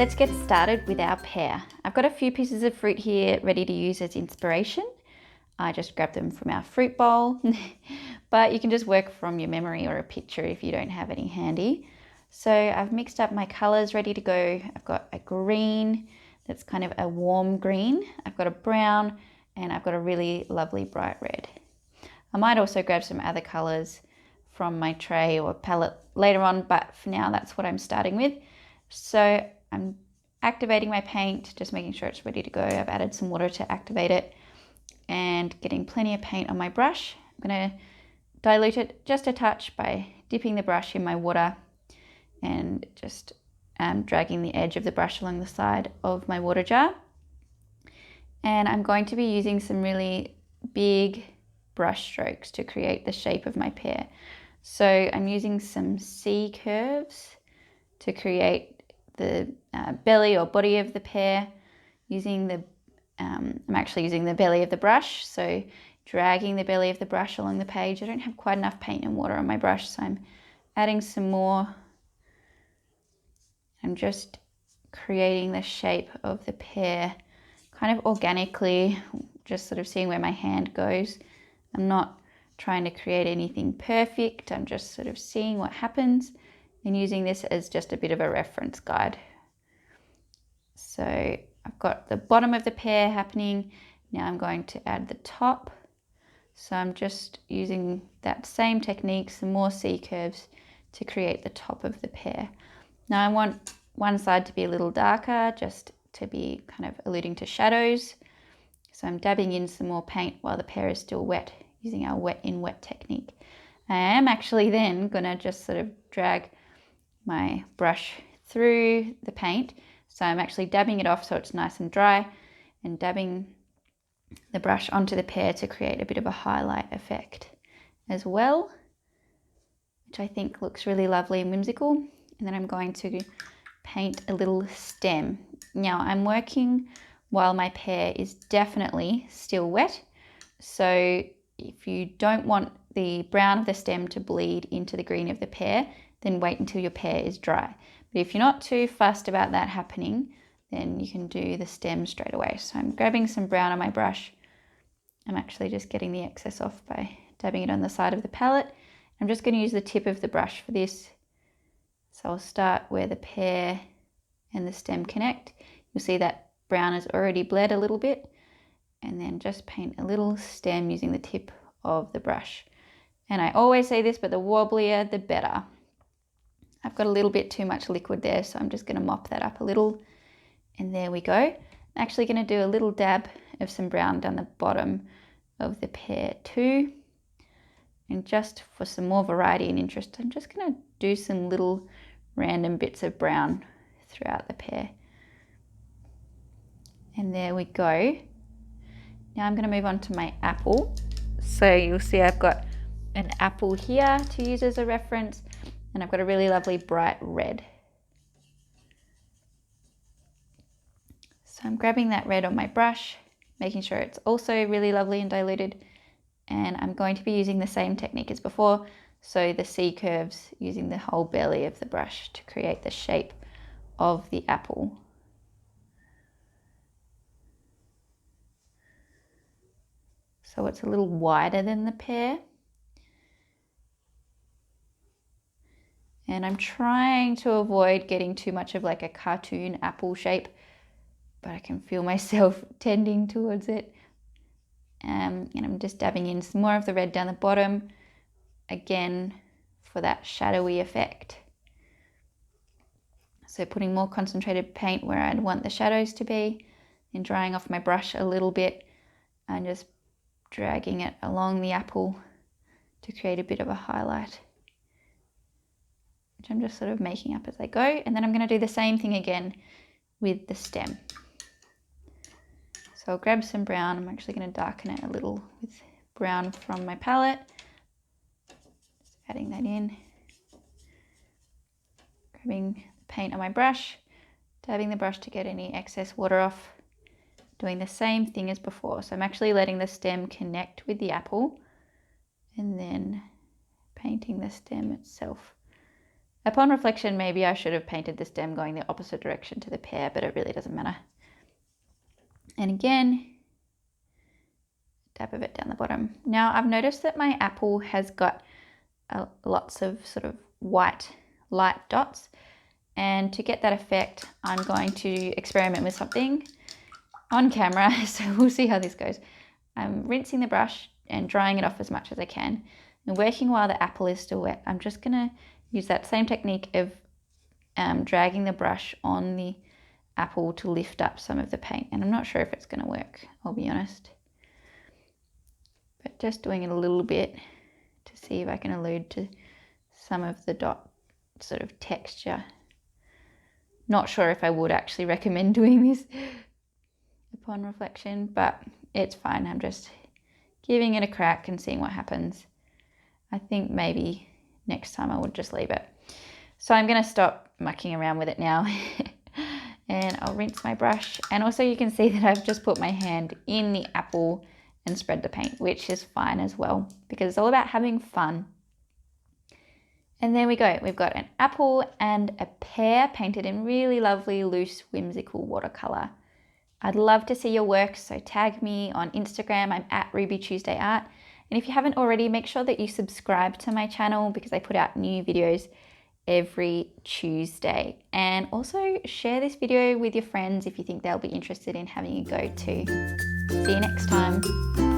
Let's get started with our pear. I've got a few pieces of fruit here ready to use as inspiration. I just grabbed them from our fruit bowl, but you can just work from your memory or a picture if you don't have any handy. So I've mixed up my colors ready to go. I've got a green that's kind of a warm green. I've got a brown and I've got a really lovely bright red. I might also grab some other colors from my tray or palette later on, but for now that's what I'm starting with. So I'm activating my paint, just making sure it's ready to go. I've added some water to activate it and getting plenty of paint on my brush. I'm going to dilute it just a touch by dipping the brush in my water and just dragging the edge of the brush along the side of my water jar. And I'm going to be using some really big brush strokes to create the shape of my pear. So I'm using some C curves to create the belly or body of the pear. I'm actually using the belly of the brush, so dragging the belly of the brush along the page. I don't have quite enough paint and water on my brush, so I'm adding some more. I'm just creating the shape of the pear kind of organically, just sort of seeing where my hand goes. I'm not trying to create anything perfect. I'm just sort of seeing what happens and using this as just a bit of a reference guide. So I've got the bottom of the pear happening. Now I'm going to add the top. So I'm just using that same technique, some more C curves to create the top of the pear. Now I want one side to be a little darker, just to be kind of alluding to shadows. So I'm dabbing in some more paint while the pear is still wet, using our wet in wet technique. I am actually then gonna just sort of drag my brush through the paint. So I'm actually dabbing it off so it's nice and dry and dabbing the brush onto the pear to create a bit of a highlight effect as well, which I think looks really lovely and whimsical. And then I'm going to paint a little stem. Now I'm working while my pear is definitely still wet. So if you don't want the brown of the stem to bleed into the green of the pear, then wait until your pear is dry. But if you're not too fussed about that happening, then you can do the stem straight away. So I'm grabbing some brown on my brush. I'm actually just getting the excess off by dabbing it on the side of the palette. I'm just going to use the tip of the brush for this. So I'll start where the pear and the stem connect. You'll see that brown has already bled a little bit, and then just paint a little stem using the tip of the brush. And I always say this, but the wobblier, the better. I've got a little bit too much liquid there, so I'm just going to mop that up a little. And there we go. I'm actually going to do a little dab of some brown down the bottom of the pear too. And just for some more variety and interest, I'm just going to do some little random bits of brown throughout the pear. And there we go. Now I'm going to move on to my apple. So you'll see I've got an apple here to use as a reference, and I've got a really lovely bright red. So I'm grabbing that red on my brush, making sure it's also really lovely and diluted, and I'm going to be using the same technique as before, so the C curves, using the whole belly of the brush to create the shape of the apple. So it's a little wider than the pear. And I'm trying to avoid getting too much of like a cartoon apple shape, but I can feel myself tending towards it. And I'm just dabbing in some more of the red down the bottom, again, for that shadowy effect. So putting more concentrated paint where I'd want the shadows to be, and drying off my brush a little bit, and just dragging it along the apple to create a bit of a highlight, which I'm just sort of making up as I go. And then I'm going to do the same thing again with the stem. So I'll grab some brown. I'm actually going to darken it a little with brown from my palette. Just adding that in. Grabbing the paint on my brush, dabbing the brush to get any excess water off. Doing the same thing as before. So I'm actually letting the stem connect with the apple and then painting the stem itself Upon reflection, maybe I should have painted the stem going the opposite direction to the pear, but it really doesn't matter. And again, dab of it down the bottom. Now I've noticed that my apple has got lots of sort of white light dots, and to get that effect I'm going to experiment with something on camera, so we'll see how this goes. I'm rinsing the brush and drying it off as much as I can, and working while the apple is still wet. I'm just going to use that same technique of dragging the brush on the apple to lift up some of the paint, and I'm not sure if it's going to work, I'll be honest, but just doing it a little bit to see if I can allude to some of the dot sort of texture. Not sure if I would actually recommend doing this upon reflection, but it's fine. I'm just giving it a crack and seeing what happens. I think maybe next time I would just leave it. So I'm going to stop mucking around with it now and I'll rinse my brush. And also you can see that I've just put my hand in the apple and spread the paint, which is fine as well, because it's all about having fun. And there we go. We've got an apple and a pear painted in really lovely, loose, whimsical watercolor. I'd love to see your work, so tag me on Instagram. I'm at RubyTuesdayArt. And if you haven't already, make sure that you subscribe to my channel because I put out new videos every Tuesday. And also share this video with your friends if you think they'll be interested in having a go too. See you next time.